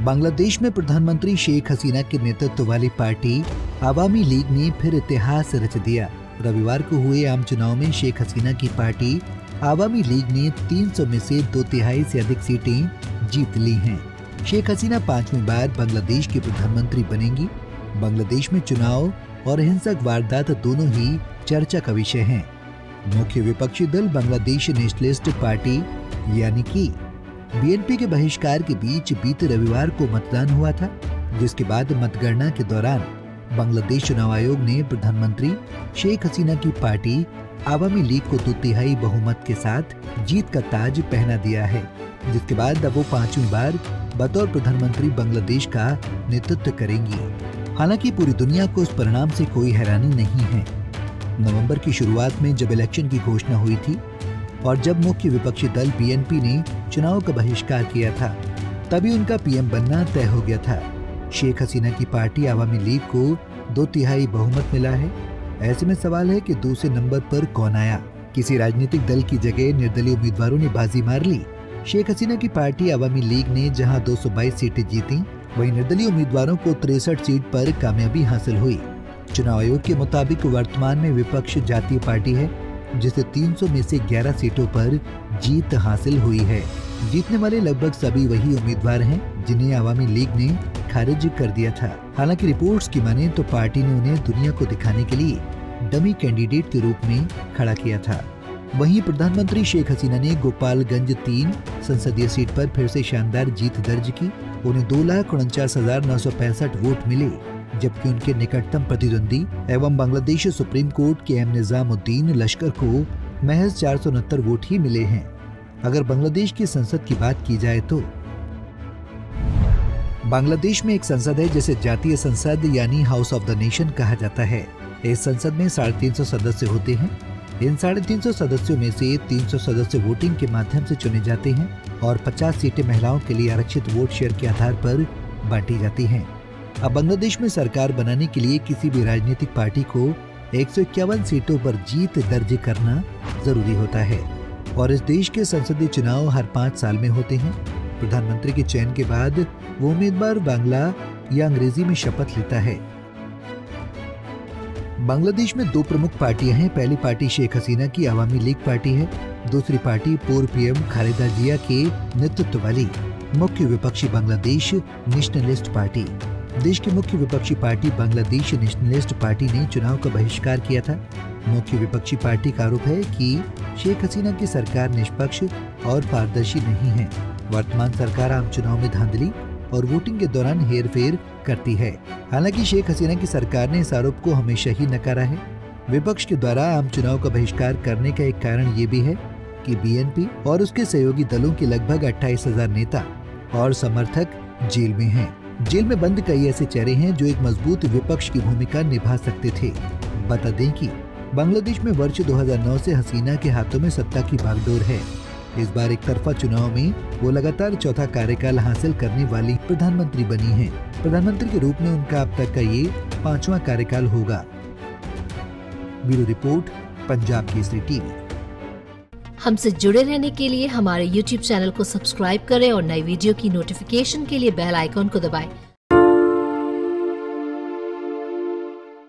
बांग्लादेश में प्रधानमंत्री शेख हसीना के नेतृत्व वाली पार्टी आवामी लीग ने फिर इतिहास रच दिया। रविवार को हुए आम चुनाव में शेख हसीना की पार्टी आवामी लीग ने 300 में से 2/3 से अधिक सीटें जीत ली हैं। शेख हसीना 5वीं बार बांग्लादेश की प्रधानमंत्री बनेंगी। बांग्लादेश में चुनाव और हिंसक वारदात दोनों ही चर्चा का विषय हैं। मुख्य विपक्षी दल बांग्लादेश नेशनलिस्ट पार्टी यानी कि बीएनपी के बहिष्कार के बीच बीते रविवार को मतदान हुआ था, जिसके बाद मतगणना के दौरान बांग्लादेश चुनाव आयोग ने प्रधानमंत्री शेख हसीना की पार्टी आवामी लीग को 2/3 बहुमत के साथ जीत का ताज पहना दिया है, जिसके बाद अब वो 5वीं बार बतौर प्रधानमंत्री बांग्लादेश का नेतृत्व करेंगी। हालांकि पूरी दुनिया को इस परिणाम से कोई हैरानी नहीं है। नवंबर की शुरुआत में जब इलेक्शन की घोषणा हुई थी और जब मुख्य विपक्षी दल बीएनपी ने चुनाव का बहिष्कार किया था, तभी उनका पीएम बनना तय हो गया था। शेख हसीना की पार्टी आवामी लीग को 2/3 बहुमत मिला है। ऐसे में सवाल है कि दूसरे नंबर पर कौन आया। किसी राजनीतिक दल की जगह निर्दलीय उम्मीदवारों ने बाजी मार ली। शेख हसीना की पार्टी आवामी लीग ने जहां 222 सीटें जीती, वहीं निर्दलीय उम्मीदवारों को 63 सीट पर कामयाबी हासिल हुई। चुनाव आयोग के मुताबिक वर्तमान में विपक्ष जातीय पार्टी है, जिसे 300 में से 11 सीटों पर जीत हासिल हुई है। जीतने वाले लगभग सभी वही उम्मीदवार हैं जिन्हें आवामी लीग ने खारिज कर दिया था। हालांकि रिपोर्ट्स की माने तो पार्टी ने उन्हें दुनिया को दिखाने के लिए डमी कैंडिडेट के रूप में खड़ा किया था। वहीं प्रधानमंत्री शेख हसीना ने गोपालगंज 3 संसदीय सीट पर फिर से शानदार जीत दर्ज की। उन्हें 2,49,965 वोट मिले, जबकि उनके निकटतम प्रतिद्वंदी एवं बांग्लादेश सुप्रीम कोर्ट के निजामुद्दीन लश्कर को महज 469 वोट ही मिले हैं। अगर बांग्लादेश की संसद की बात की जाए तो बांग्लादेश में एक संसद है जिसे जातीय संसद यानी हाउस ऑफ द नेशन कहा जाता है। इस संसद में 350 सदस्य होते हैं। इन 350 सदस्यों में से 300 सदस्य वोटिंग के माध्यम से चुने जाते हैं और 50 सीटें महिलाओं के लिए आरक्षित वोट शेयर के आधार पर बांटी जाती हैं। अब बांग्लादेश में सरकार बनाने के लिए किसी भी राजनीतिक पार्टी को 151 सीटों पर जीत दर्ज करना जरूरी होता है और इस देश के संसदीय चुनाव हर 5 साल में होते हैं। प्रधानमंत्री के चयन के बाद वो उम्मीदवार बांग्ला या अंग्रेजी में शपथ लेता है। बांग्लादेश में 2 प्रमुख पार्टियां हैं। पहली पार्टी शेख हसीना की आवामी लीग पार्टी है। दूसरी पार्टी पूर्व पीएम खालिदा जिया के नेतृत्व वाली मुख्य विपक्षी बांग्लादेश नेशनलिस्ट पार्टी। देश की मुख्य विपक्षी पार्टी बांग्लादेश नेशनलिस्ट पार्टी ने चुनाव का बहिष्कार किया था। मुख्य विपक्षी पार्टी का आरोप है कि शेख हसीना की सरकार निष्पक्ष और पारदर्शी नहीं है। वर्तमान सरकार आम चुनाव में धांधली और वोटिंग के दौरान हेरफेर करती है। हालांकि शेख हसीना की सरकार ने इस आरोप को हमेशा ही नकारा है। विपक्ष के द्वारा आम चुनाव का बहिष्कार करने का एक कारण ये भी है कि बीएनपी और उसके सहयोगी दलों के लगभग 28,000 नेता और समर्थक जेल में हैं। जेल में बंद कई ऐसे चेहरे हैं जो एक मजबूत विपक्ष की भूमिका निभा सकते थे। बता दें कि बांग्लादेश में वर्ष 2009 से हसीना के हाथों में सत्ता की बागडोर है। इस बार एक तरफा चुनाव में वो लगातार चौथा कार्यकाल हासिल करने वाली प्रधानमंत्री बनी हैं। प्रधानमंत्री के रूप में उनका अब तक का ये 5वां कार्यकाल होगा। Bureau report, Punjab Kesari TV. हमसे जुड़े रहने के लिए हमारे YouTube चैनल को सब्सक्राइब करें और नई वीडियो की नोटिफिकेशन के लिए बेल आइकॉन को दबाएं।